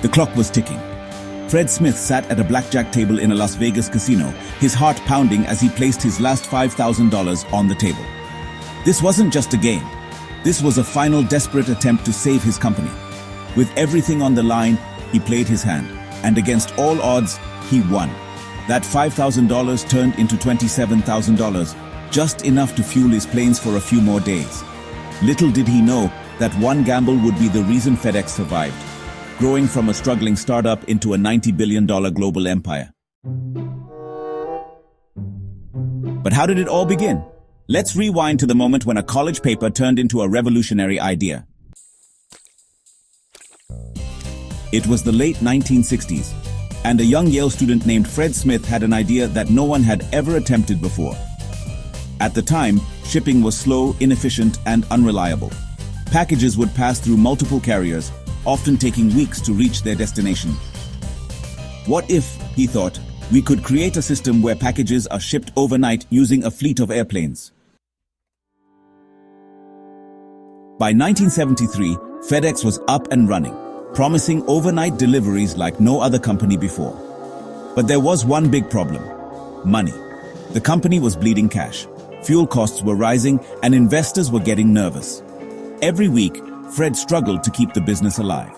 The clock was ticking. Fred Smith sat at a blackjack table in a Las Vegas casino, his heart pounding as he placed his last $5,000 on the table. This wasn't just a game. This was a final desperate attempt to save his company. With everything on the line, he played his hand, and against all odds, he won. That $5,000 turned into $27,000, just enough to fuel his planes for a few more days. Little did he know that one gamble would be the reason FedEx survived, growing from a struggling startup into a $90 billion global empire. But how did it all begin? Let's rewind to the moment when a college paper turned into a revolutionary idea. It was the late 1960s, and a young Yale student named Fred Smith had an idea that no one had ever attempted before. At the time, shipping was slow, inefficient, and unreliable. Packages would pass through multiple carriers, often taking weeks to reach their destination. What if, he thought, we could create a system where packages are shipped overnight using a fleet of airplanes? By 1973, FedEx was up and running, promising overnight deliveries like no other company before. But there was one big problem: money. The company was bleeding cash. Fuel costs were rising, and investors were getting nervous. Every week, Fred struggled to keep the business alive.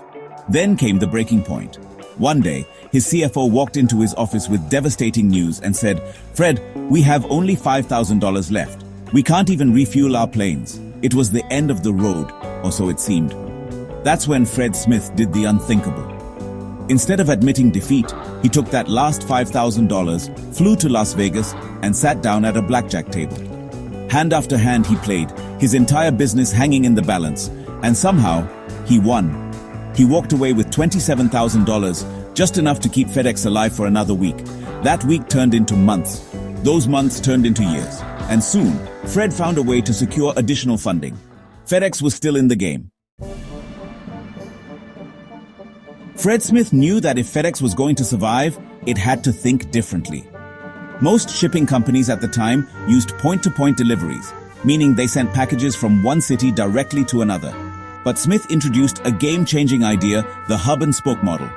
Then came the breaking point. One day, his CFO walked into his office with devastating news and said, "Fred, we have only $5,000 left. We can't even refuel our planes." It was the end of the road, or so it seemed. That's when Fred Smith did the unthinkable. Instead of admitting defeat, he took that last $5,000, flew to Las Vegas, and sat down at a blackjack table. Hand after hand he played, his entire business hanging in the balance, and somehow, he won. He walked away with $27,000, just enough to keep FedEx alive for another week. That week turned into months. Those months turned into years. And soon, Fred found a way to secure additional funding. FedEx was still in the game. Fred Smith knew that if FedEx was going to survive, it had to think differently. Most shipping companies at the time used point-to-point deliveries, meaning they sent packages from one city directly to another. But Smith introduced a game-changing idea, the hub-and-spoke model.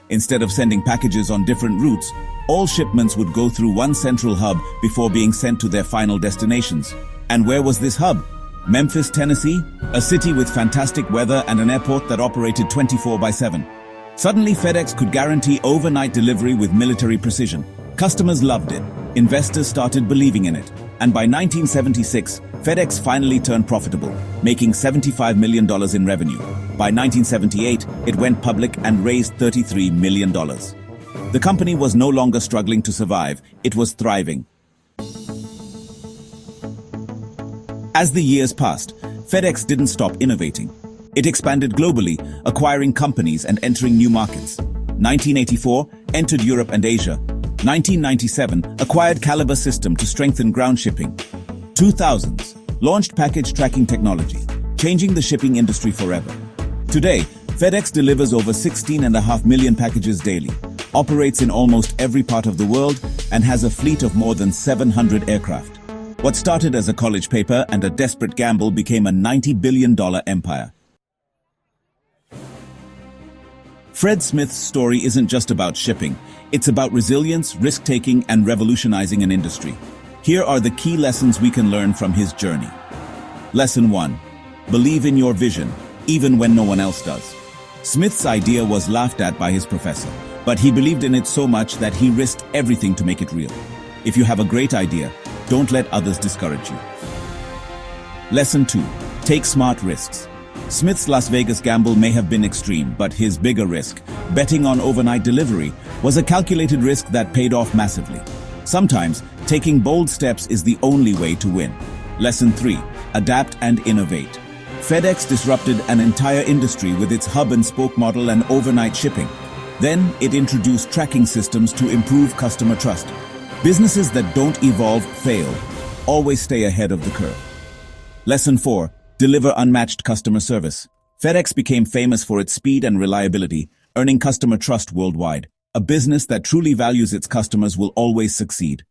Instead of sending packages on different routes, all shipments would go through one central hub before being sent to their final destinations. And where was this hub? Memphis, Tennessee, a city with fantastic weather and an airport that operated 24/7. Suddenly, FedEx could guarantee overnight delivery with military precision. Customers loved it. Investors started believing in it. And by 1976, FedEx finally turned profitable, making $75 million in revenue. By 1978, it went public and raised $33 million. The company was no longer struggling to survive, it was thriving. As the years passed, FedEx didn't stop innovating. It expanded globally, acquiring companies and entering new markets. 1984, entered Europe and Asia. 1997, acquired Caliber System to strengthen ground shipping. 2000s, launched package tracking technology, changing the shipping industry forever. Today, FedEx delivers over 16.5 million packages daily, operates in almost every part of the world, and has a fleet of more than 700 aircraft. What started as a college paper and a desperate gamble became a $90 billion empire. Fred Smith's story isn't just about shipping. It's about resilience, risk-taking, and revolutionizing an industry. Here are the key lessons we can learn from his journey. Lesson 1. Believe in your vision, even when no one else does. Smith's idea was laughed at by his professor, but he believed in it so much that he risked everything to make it real. If you have a great idea, don't let others discourage you. Lesson 2. Take smart risks. Smith's Las Vegas gamble may have been extreme, but his bigger risk, betting on overnight delivery, was a calculated risk that paid off massively. Sometimes, taking bold steps is the only way to win. Lesson 3. Adapt and innovate. FedEx disrupted an entire industry with its hub-and-spoke model and overnight shipping. Then, it introduced tracking systems to improve customer trust. Businesses that don't evolve fail. Always stay ahead of the curve. Lesson 4. Deliver unmatched customer service. FedEx became famous for its speed and reliability, earning customer trust worldwide. A business that truly values its customers will always succeed.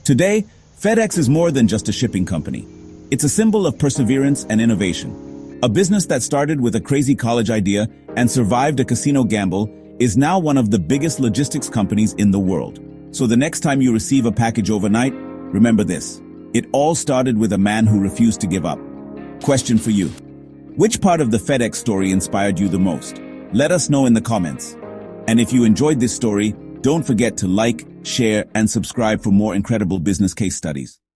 Today, FedEx is more than just a shipping company. It's a symbol of perseverance and innovation. A business that started with a crazy college idea and survived a casino gamble is now one of the biggest logistics companies in the world. So the next time you receive a package overnight, remember this. It all started with a man who refused to give up. Question for you. Which part of the FedEx story inspired you the most? Let us know in the comments. And if you enjoyed this story, don't forget to like, share, and subscribe for more incredible business case studies.